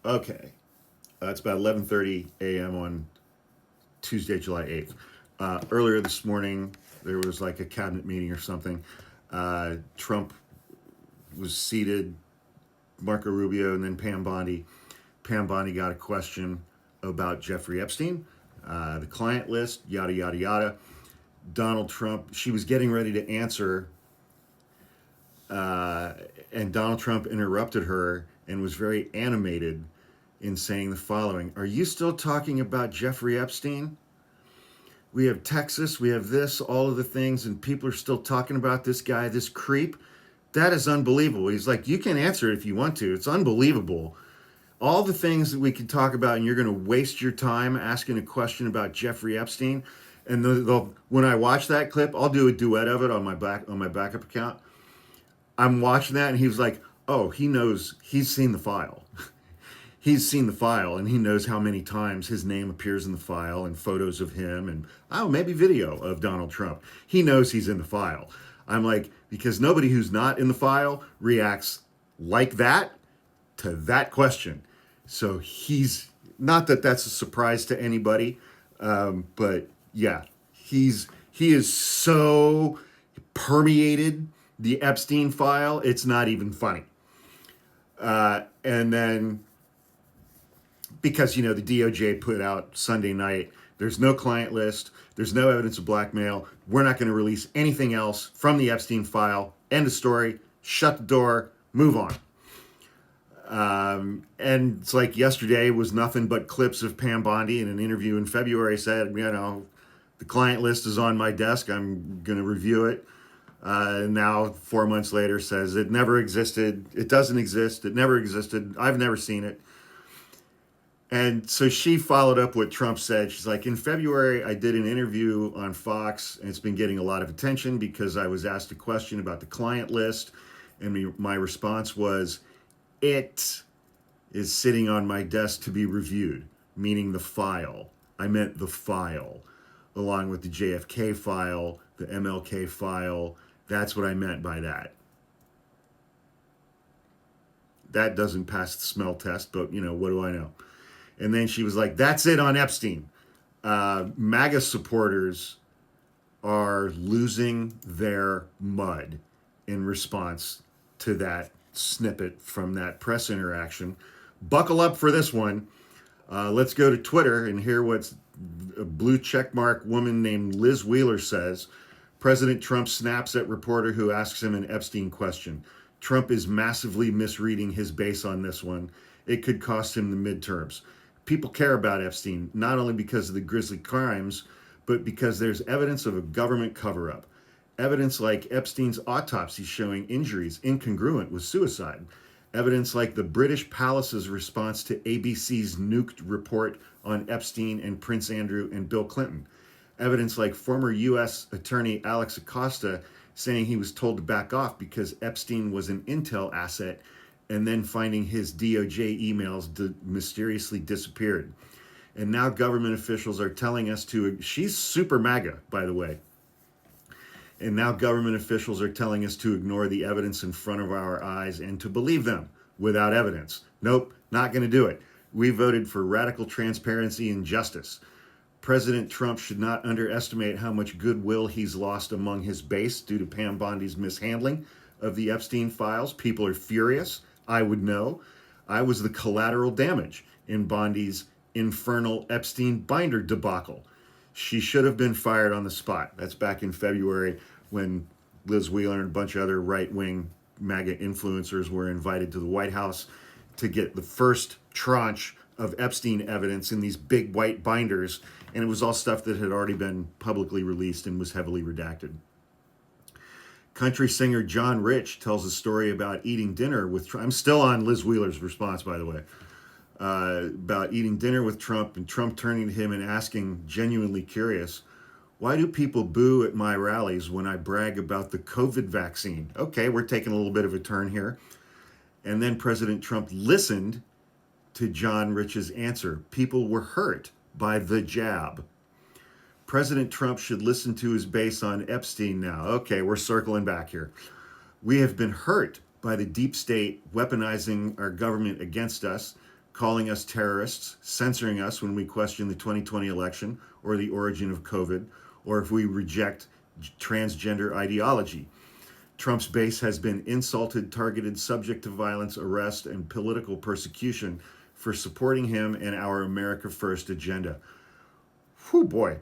Okay, it's about 11:30 a.m. on Tuesday, July 8th. Earlier this morning, there was like a cabinet meeting or something. Trump was seated, Marco Rubio, and then Pam Bondi. Pam Bondi got a question about Jeffrey Epstein, the client list, yada, yada, yada. Donald Trump, she was getting ready to answer, uh, and Donald Trump interrupted her and was very animated in saying the following: Are you still talking about Jeffrey Epstein? We have Texas, we have this, all of the things, and people are still talking about this guy, this creep. That is unbelievable. He's like, you can answer it if you want to. It's unbelievable. All the things that we could talk about, and you're going to waste your time asking a question about Jeffrey Epstein. And when I watch that clip, I'll do a duet of it on my backup account. I'm watching that, and he was like, "Oh, he knows. He's seen the file. He's seen the file, and he knows how many times his name appears in the file, and photos of him, and oh, maybe video of Donald Trump. He knows he's in the file." I'm like, because nobody who's not in the file reacts like that to that question. So he's not that that's a surprise to anybody, but yeah, he is so permeated the Epstein file. It's not even funny. And then because the DOJ put out Sunday night, there's no client list, there's no evidence of blackmail. We're not going to release anything else from the Epstein file. End of story. Shut the door. Move on. And it's like yesterday was nothing but clips of Pam Bondi in an interview in February said, the client list is on my desk. I'm going to review it. And now 4 months later says it never existed. It doesn't exist. It never existed. I've never seen it. And so she followed up what Trump said. She's like, in February, I did an interview on Fox, and it's been getting a lot of attention because I was asked a question about the client list. And my response was, it is sitting on my desk to be reviewed, meaning the file. I meant the file, along with the JFK file, the MLK file. That's what I meant by that. That doesn't pass the smell test, but what do I know? And then she was like, that's it on Epstein. MAGA supporters are losing their mud in response to that snippet from that press interaction. Buckle up for this one. Let's go to Twitter and hear what a blue checkmark woman named Liz Wheeler says. President Trump snaps at reporter who asks him an Epstein question. Trump is massively misreading his base on this one. It could cost him the midterms. People care about Epstein, not only because of the grisly crimes, but because there's evidence of a government cover-up. Evidence like Epstein's autopsy showing injuries incongruent with suicide. Evidence like the British Palace's response to ABC's nuked report on Epstein and Prince Andrew and Bill Clinton. Evidence like former U.S. Attorney Alex Acosta saying he was told to back off because Epstein was an intel asset, and then finding his DOJ emails mysteriously disappeared. And now government officials are telling us she's super MAGA, by the way. And now government officials are telling us to ignore the evidence in front of our eyes and to believe them without evidence. Nope, not going to do it. We voted for radical transparency and justice. President Trump should not underestimate how much goodwill he's lost among his base due to Pam Bondi's mishandling of the Epstein files. People are furious. I would know. I was the collateral damage in Bondi's infernal Epstein binder debacle. She should have been fired on the spot. That's back in February when Liz Wheeler and a bunch of other right-wing MAGA influencers were invited to the White House to get the first tranche of Epstein evidence in these big white binders. And it was all stuff that had already been publicly released and was heavily redacted. Country singer John Rich tells a story about eating dinner with Trump. I'm still on Liz Wheeler's response, by the way. About eating dinner with Trump and Trump turning to him and asking, genuinely curious, why do people boo at my rallies when I brag about the COVID vaccine? Okay, we're taking a little bit of a turn here. And then President Trump listened to John Rich's answer. People were hurt by the jab. President Trump should listen to his base on Epstein now. Okay, we're circling back here. We have been hurt by the deep state weaponizing our government against us. calling us terrorists, censoring us when we question the 2020 election or the origin of COVID, or if we reject transgender ideology. Trump's base has been insulted, targeted, subject to violence, arrest, and political persecution for supporting him and our America First agenda. Whew, boy.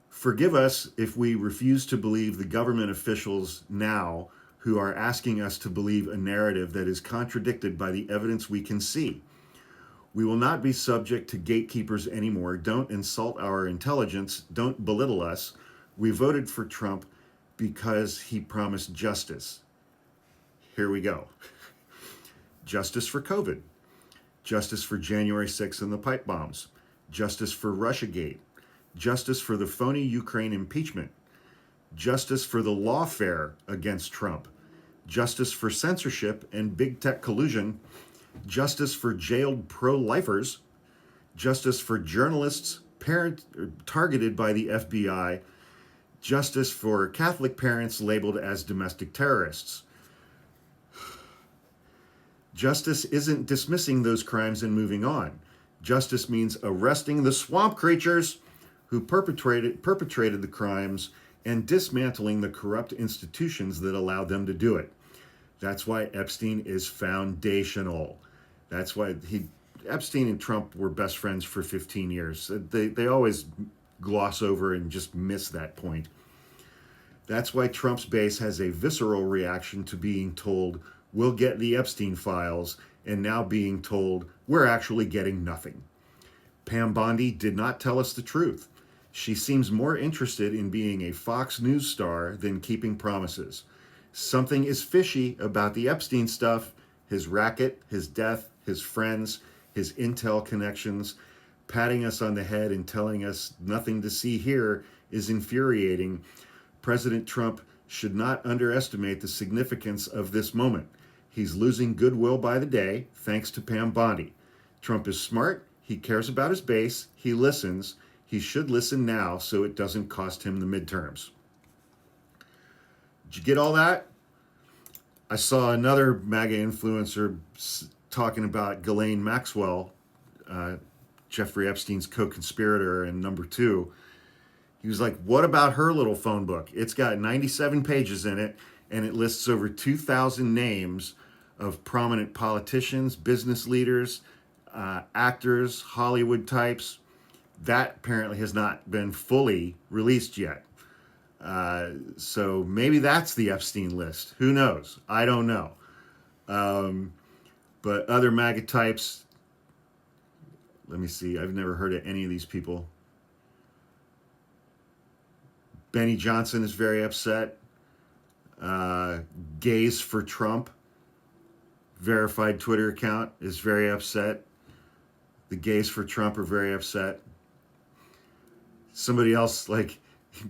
Forgive us if we refuse to believe the government officials now who are asking us to believe a narrative that is contradicted by the evidence we can see. We will not be subject to gatekeepers anymore. Don't insult our intelligence. Don't belittle us. We voted for Trump because he promised justice. Here we go. Justice for COVID. Justice for January 6th and the pipe bombs. Justice for Russiagate. Justice for the phony Ukraine impeachment. Justice for the lawfare against Trump. Justice for censorship and big tech collusion. Justice for jailed pro-lifers. Justice for journalists targeted by the FBI. Justice for Catholic parents labeled as domestic terrorists. Justice isn't dismissing those crimes and moving on. Justice means arresting the swamp creatures who perpetrated the crimes and dismantling the corrupt institutions that allowed them to do it. That's why Epstein is foundational. That's why Epstein and Trump were best friends for 15 years. They always gloss over and just miss that point. That's why Trump's base has a visceral reaction to being told, we'll get the Epstein files, and now being told, we're actually getting nothing. Pam Bondi did not tell us the truth. She seems more interested in being a Fox News star than keeping promises. Something is fishy about the Epstein stuff, his racket, his death, his friends, his intel connections. Patting us on the head and telling us nothing to see here is infuriating. President Trump should not underestimate the significance of this moment. He's losing goodwill by the day, thanks to Pam Bondi. Trump is smart. He cares about his base. He listens. He should listen now so it doesn't cost him the midterms. Did you get all that? I saw another MAGA influencer talking about Ghislaine Maxwell, Jeffrey Epstein's co-conspirator and number two. He was like, what about her little phone book? It's got 97 pages in it, and it lists over 2,000 names of prominent politicians, business leaders, actors, Hollywood types. That apparently has not been fully released yet. So maybe that's the Epstein list. Who knows? I don't know. But other MAGA types, let me see. I've never heard of any of these people. Benny Johnson is very upset. Gays for Trump, verified Twitter account, is very upset. The Gays for Trump are very upset. Somebody else, like,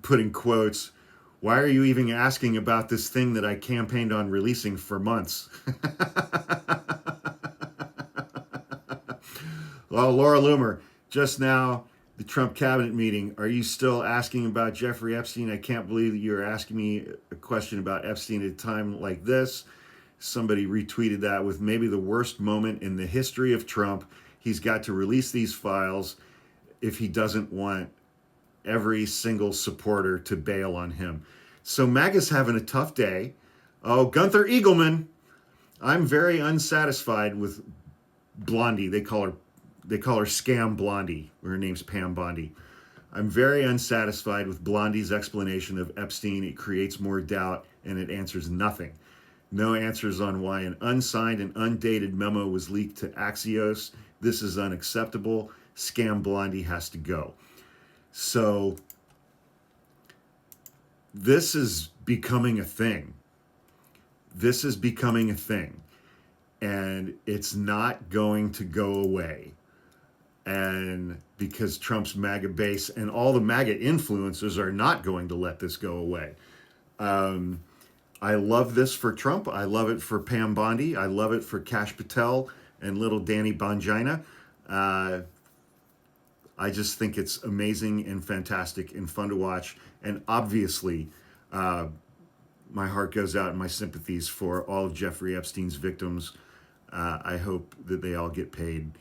putting quotes, why are you even asking about this thing that I campaigned on releasing for months? Well, Laura Loomer, just now, the Trump cabinet meeting, are you still asking about Jeffrey Epstein? I can't believe that you're asking me a question about Epstein at a time like this. Somebody retweeted that with maybe the worst moment in the history of Trump. He's got to release these files if he doesn't want every single supporter to bail on him. So MAGA's having a tough day. Oh, Gunther Eagleman. I'm very unsatisfied with Blondie. They call her Scam Blondie. Her name's Pam Bondi. I'm very unsatisfied with Blondie's explanation of Epstein. It creates more doubt and it answers nothing. No answers on why an unsigned and undated memo was leaked to Axios. This is unacceptable. Scam Blondie has to go. So this is becoming a thing. This is becoming a thing. And it's not going to go away. And because Trump's MAGA base and all the MAGA influencers are not going to let this go away. I love this for Trump. I love it for Pam Bondi. I love it for Kash Patel and little Danny Bongina. I just think it's amazing and fantastic and fun to watch. And obviously, my heart goes out and my sympathies for all of Jeffrey Epstein's victims. I hope that they all get paid.